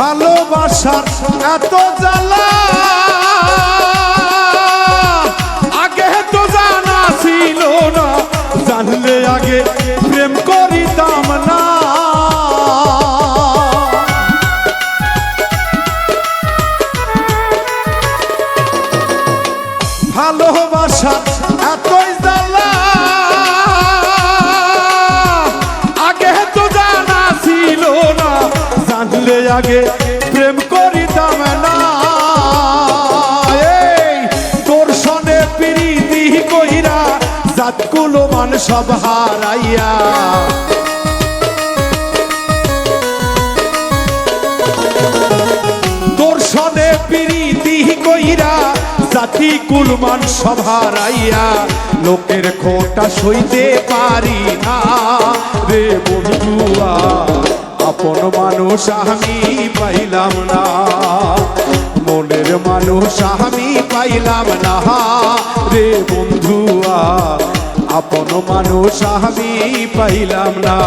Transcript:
ভালোবাসার এত জ্বালা আগে তো জানা ছিল না, জানলে আগে প্রেম করিতাম না। ভালোবাসার এতই জ্বালা আগে তো জানা ছিল না, জানলে আগে প্রেম করিতাম না। এই তোর সনে প্রীতি কইরা জাতগুলো মান সব হারাইয়া, তোর সনে প্রীতি কইরা জাতি কুলমান সব হারাইয়া, লোকের খোটা সইতে পারি না রে বন্ধুয়া, আপন মানুষ আমি পাইলাম না, মনের মানুষ আমি পাইলাম না রে বন্ধুয়া, আপন মানুষ আমি পাইলাম না।